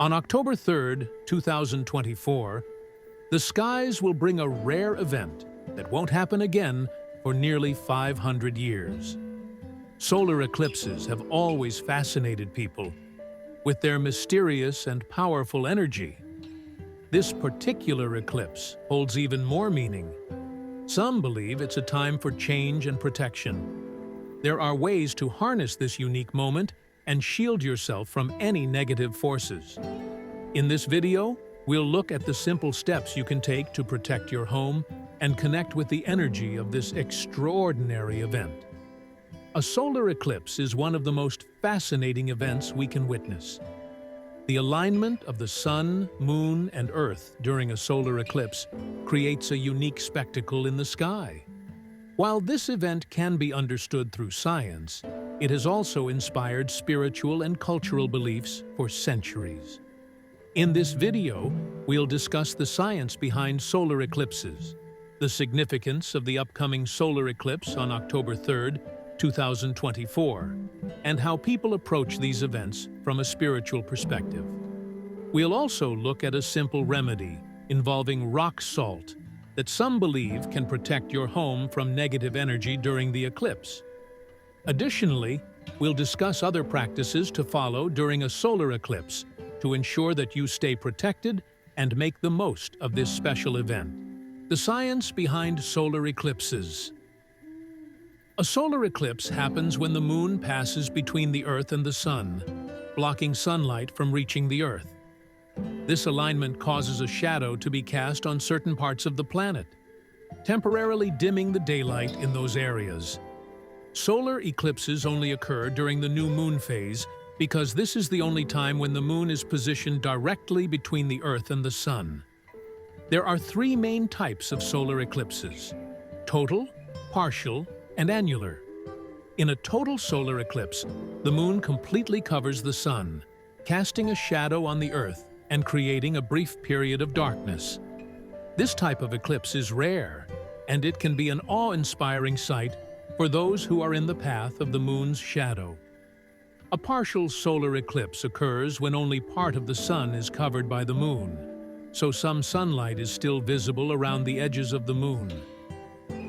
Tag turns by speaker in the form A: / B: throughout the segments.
A: On October 3rd, 2024, the skies will bring a rare event that won't happen again for nearly 500 years. Solar eclipses have always fascinated people with their mysterious and powerful energy. This particular eclipse holds even more meaning. Some believe it's a time for change and protection. There are ways to harness this unique moment and shield yourself from any negative forces. In this video, we'll look at the simple steps you can take to protect your home and connect with the energy of this extraordinary event. A solar eclipse is one of the most fascinating events we can witness. The alignment of the sun, moon, and earth during a solar eclipse creates a unique spectacle in the sky. While this event can be understood through science, it has also inspired spiritual and cultural beliefs for centuries. In this video, we'll discuss the science behind solar eclipses, the significance of the upcoming solar eclipse on October 3rd, 2024, and how people approach these events from a spiritual perspective. We'll also look at a simple remedy involving rock salt that some believe can protect your home from negative energy during the eclipse. Additionally, we'll discuss other practices to follow during a solar eclipse to ensure that you stay protected and make the most of this special event. The science behind solar eclipses. A solar eclipse happens when the moon passes between the Earth and the Sun, blocking sunlight from reaching the Earth. This alignment causes a shadow to be cast on certain parts of the planet, temporarily dimming the daylight in those areas. Solar eclipses only occur during the new moon phase because this is the only time when the moon is positioned directly between the Earth and the Sun. There are three main types of solar eclipses: total, partial, and annular. In a total solar eclipse, the moon completely covers the sun, casting a shadow on the Earth and creating a brief period of darkness. This type of eclipse is rare, and it can be an awe-inspiring sight for those who are in the path of the moon's shadow. A partial solar eclipse occurs when only part of the sun is covered by the moon, so some sunlight is still visible around the edges of the moon.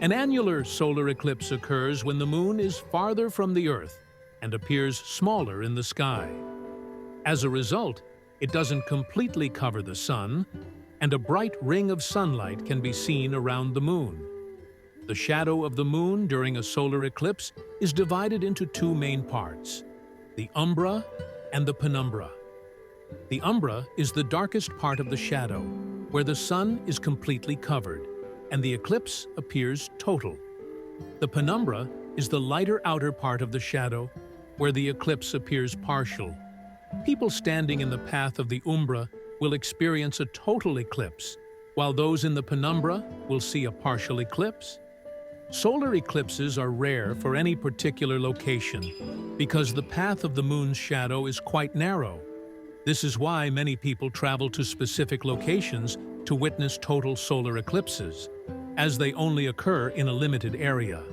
A: An annular solar eclipse occurs when the moon is farther from the Earth and appears smaller in the sky. As a result, it doesn't completely cover the sun, and a bright ring of sunlight can be seen around the moon. The shadow of the moon during a solar eclipse is divided into two main parts: the umbra and the penumbra. The umbra is the darkest part of the shadow, where the sun is completely covered, and the eclipse appears total. The penumbra is the lighter outer part of the shadow, where the eclipse appears partial. People standing in the path of the umbra will experience a total eclipse, while those in the penumbra will see a partial eclipse. Solar eclipses are rare for any particular location because the path of the moon's shadow is quite narrow. This is why many people travel to specific locations to witness total solar eclipses, as they only occur in a limited area.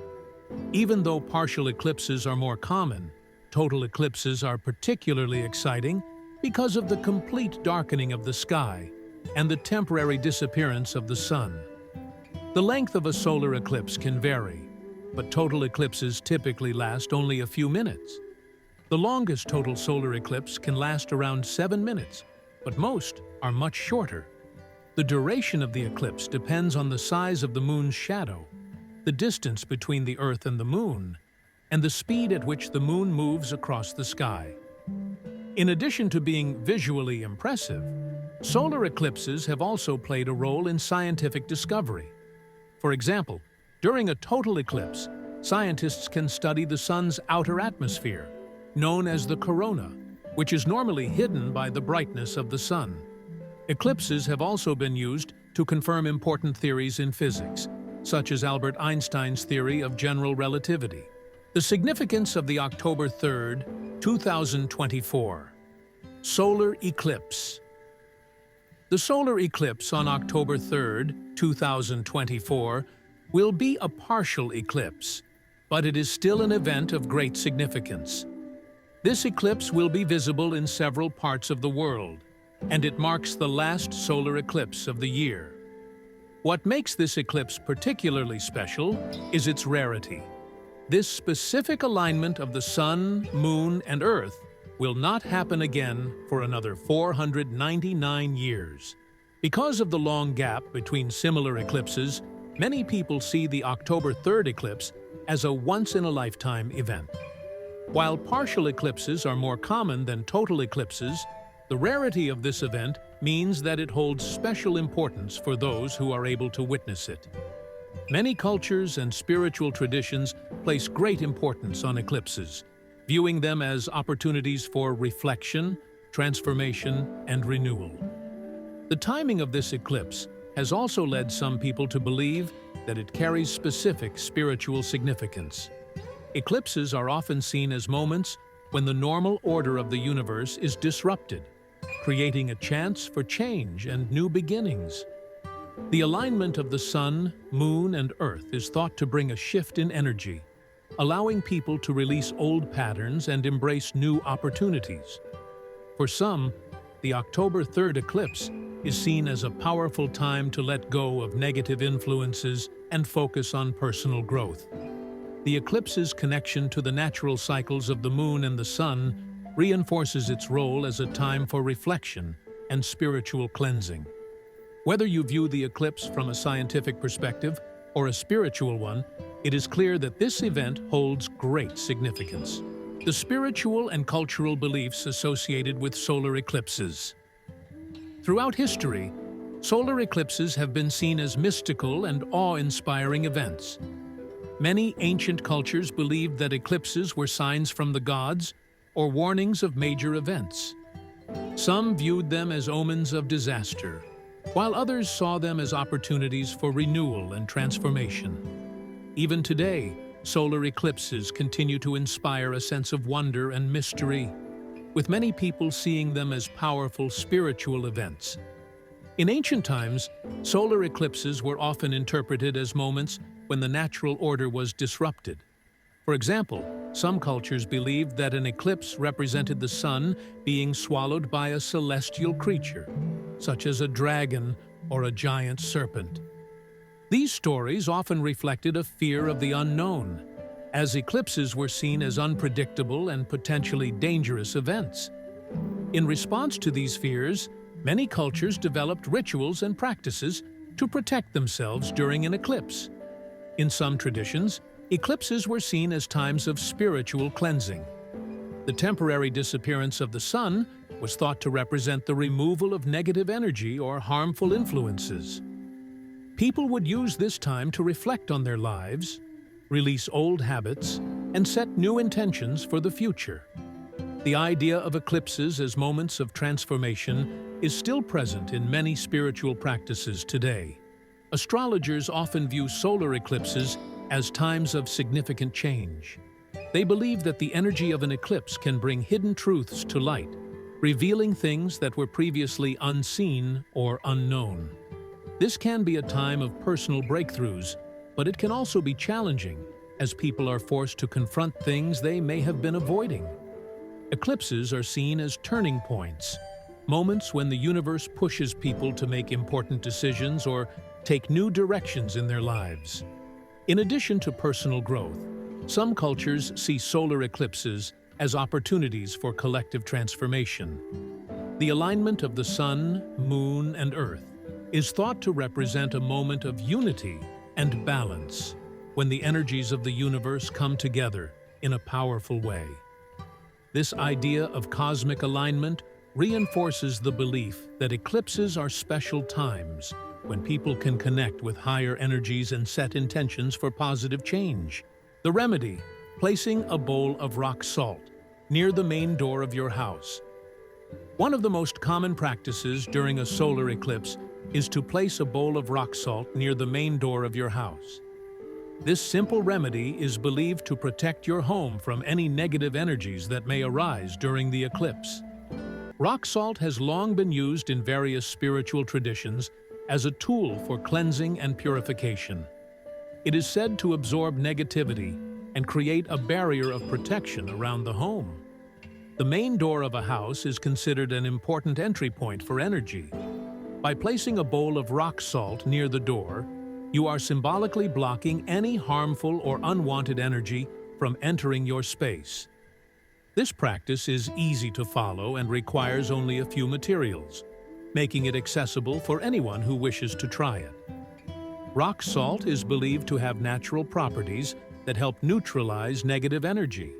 A: Even though partial eclipses are more common, total eclipses are particularly exciting because of the complete darkening of the sky and the temporary disappearance of the sun. The length of a solar eclipse can vary, but total eclipses typically last only a few minutes. The longest total solar eclipse can last around 7 minutes, but most are much shorter. The duration of the eclipse depends on the size of the moon's shadow, the distance between the Earth and the moon, and the speed at which the moon moves across the sky. In addition to being visually impressive, solar eclipses have also played a role in scientific discovery. For example, during a total eclipse, scientists can study the sun's outer atmosphere, known as the corona, which is normally hidden by the brightness of the sun. Eclipses have also been used to confirm important theories in physics, such as Albert Einstein's theory of general relativity. The significance of the October 3rd, 2024 solar eclipse. The solar eclipse on October 3rd, 2024 will be a partial eclipse, but it is still an event of great significance. This eclipse will be visible in several parts of the world, and it marks the last solar eclipse of the year. What makes this eclipse particularly special is its rarity. This specific alignment of the Sun, Moon, and Earth will not happen again for another 499 years. Because of the long gap between similar eclipses, many people see the October 3rd eclipse as a once-in-a-lifetime event. While partial eclipses are more common than total eclipses, the rarity of this event means that it holds special importance for those who are able to witness it. Many cultures and spiritual traditions place great importance on eclipses, viewing them as opportunities for reflection, transformation, and renewal. The timing of this eclipse has also led some people to believe that it carries specific spiritual significance. Eclipses are often seen as moments when the normal order of the universe is disrupted, creating a chance for change and new beginnings. The alignment of the Sun, Moon, and Earth is thought to bring a shift in energy, allowing people to release old patterns and embrace new opportunities. For some, the October 3rd eclipse is seen as a powerful time to let go of negative influences and focus on personal growth. The eclipse's connection to the natural cycles of the Moon and the Sun reinforces its role as a time for reflection and spiritual cleansing. Whether you view the eclipse from a scientific perspective or a spiritual one, it is clear that this event holds great significance. The spiritual and cultural beliefs associated with solar eclipses. Throughout history, solar eclipses have been seen as mystical and awe-inspiring events. Many ancient cultures believed that eclipses were signs from the gods or warnings of major events. Some viewed them as omens of disaster, while others saw them as opportunities for renewal and transformation. Even today, solar eclipses continue to inspire a sense of wonder and mystery, with many people seeing them as powerful spiritual events. In ancient times, solar eclipses were often interpreted as moments when the natural order was disrupted. For example, some cultures believed that an eclipse represented the sun being swallowed by a celestial creature, such as a dragon or a giant serpent. These stories often reflected a fear of the unknown, as eclipses were seen as unpredictable and potentially dangerous events. In response to these fears, many cultures developed rituals and practices to protect themselves during an eclipse. In some traditions, eclipses were seen as times of spiritual cleansing. The temporary disappearance of the sun was thought to represent the removal of negative energy or harmful influences. People would use this time to reflect on their lives, release old habits, and set new intentions for the future. The idea of eclipses as moments of transformation is still present in many spiritual practices today. Astrologers often view solar eclipses as times of significant change. They believe that the energy of an eclipse can bring hidden truths to light, revealing things that were previously unseen or unknown. This can be a time of personal breakthroughs, but it can also be challenging, as people are forced to confront things they may have been avoiding. Eclipses are seen as turning points, moments when the universe pushes people to make important decisions or take new directions in their lives. In addition to personal growth, some cultures see solar eclipses as opportunities for collective transformation. The alignment of the Sun, Moon, and Earth is thought to represent a moment of unity and balance, when the energies of the universe come together in a powerful way. This idea of cosmic alignment reinforces the belief that eclipses are special times when people can connect with higher energies and set intentions for positive change. The remedy: placing a bowl of rock salt near the main door of your house. One of the most common practices during a solar eclipse is to place a bowl of rock salt near the main door of your house. This simple remedy is believed to protect your home from any negative energies that may arise during the eclipse. Rock salt has long been used in various spiritual traditions as a tool for cleansing and purification. It is said to absorb negativity and create a barrier of protection around the home. The main door of a house is considered an important entry point for energy. By placing a bowl of rock salt near the door, you are symbolically blocking any harmful or unwanted energy from entering your space. This practice is easy to follow and requires only a few materials, making it accessible for anyone who wishes to try it. Rock salt is believed to have natural properties that help neutralize negative energy.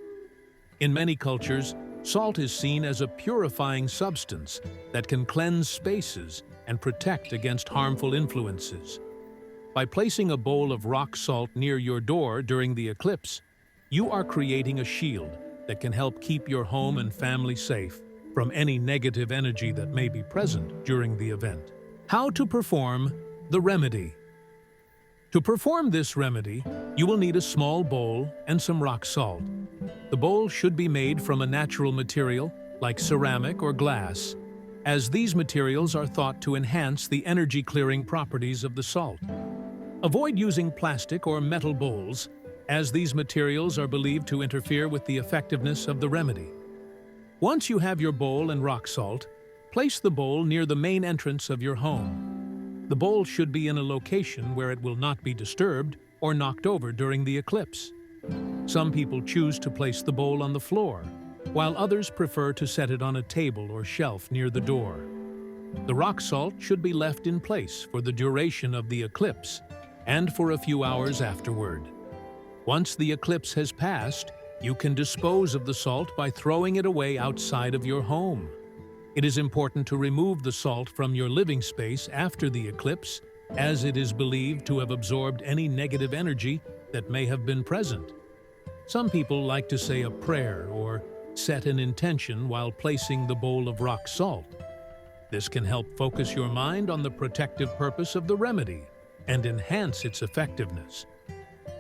A: In many cultures, salt is seen as a purifying substance that can cleanse spaces and protect against harmful influences. By placing a bowl of rock salt near your door during the eclipse, you are creating a shield that can help keep your home and family safe from any negative energy that may be present during the event. How to perform the remedy. To perform this remedy, you will need a small bowl and some rock salt. The bowl should be made from a natural material like ceramic or glass, as these materials are thought to enhance the energy-clearing properties of the salt. Avoid using plastic or metal bowls, as these materials are believed to interfere with the effectiveness of the remedy. Once you have your bowl and rock salt, place the bowl near the main entrance of your home. The bowl should be in a location where it will not be disturbed or knocked over during the eclipse. Some people choose to place the bowl on the floor, while others prefer to set it on a table or shelf near the door. The rock salt should be left in place for the duration of the eclipse and for a few hours afterward. Once the eclipse has passed, you can dispose of the salt by throwing it away outside of your home. It is important to remove the salt from your living space after the eclipse, as it is believed to have absorbed any negative energy that may have been present. Some people like to say a prayer or set an intention while placing the bowl of rock salt. This can help focus your mind on the protective purpose of the remedy and enhance its effectiveness.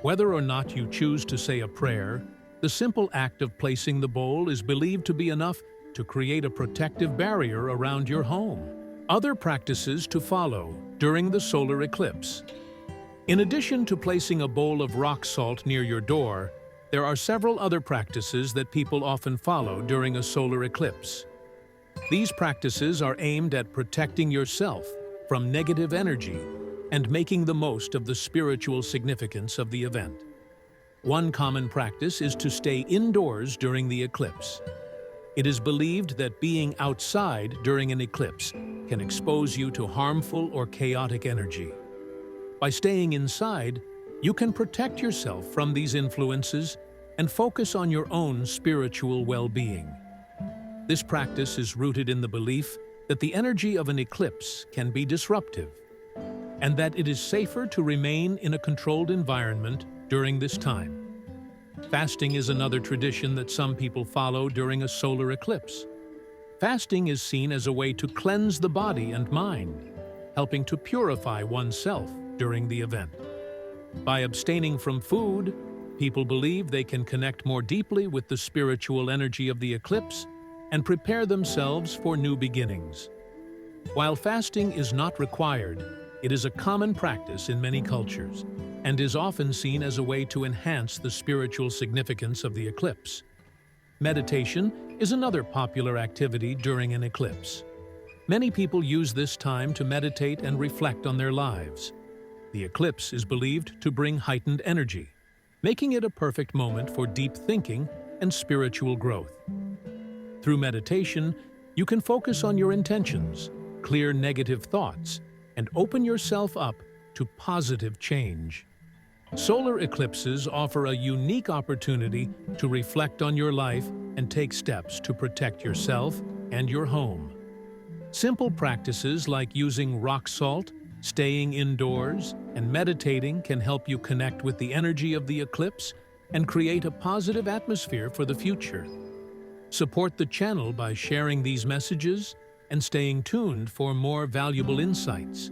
A: Whether or not you choose to say a prayer, the simple act of placing the bowl is believed to be enough to create a protective barrier around your home. Other practices to follow during the solar eclipse. In addition to placing a bowl of rock salt near your door, there are several other practices that people often follow during a solar eclipse. These practices are aimed at protecting yourself from negative energy and making the most of the spiritual significance of the event. One common practice is to stay indoors during the eclipse. It is believed that being outside during an eclipse can expose you to harmful or chaotic energy. By staying inside, you can protect yourself from these influences and focus on your own spiritual well-being. This practice is rooted in the belief that the energy of an eclipse can be disruptive, and that it is safer to remain in a controlled environment during this time. Fasting is another tradition that some people follow during a solar eclipse. Fasting is seen as a way to cleanse the body and mind, helping to purify oneself during the event. By abstaining from food, people believe they can connect more deeply with the spiritual energy of the eclipse and prepare themselves for new beginnings. While fasting is not required, it is a common practice in many cultures and is often seen as a way to enhance the spiritual significance of the eclipse. Meditation is another popular activity during an eclipse. Many people use this time to meditate and reflect on their lives. The eclipse is believed to bring heightened energy, making it a perfect moment for deep thinking and spiritual growth. Through meditation, you can focus on your intentions, clear negative thoughts, and open yourself up to positive change. Solar eclipses offer a unique opportunity to reflect on your life and take steps to protect yourself and your home. Simple practices like using rock salt, staying indoors, and meditating can help you connect with the energy of the eclipse and create a positive atmosphere for the future. Support the channel by sharing these messages and staying tuned for more valuable insights.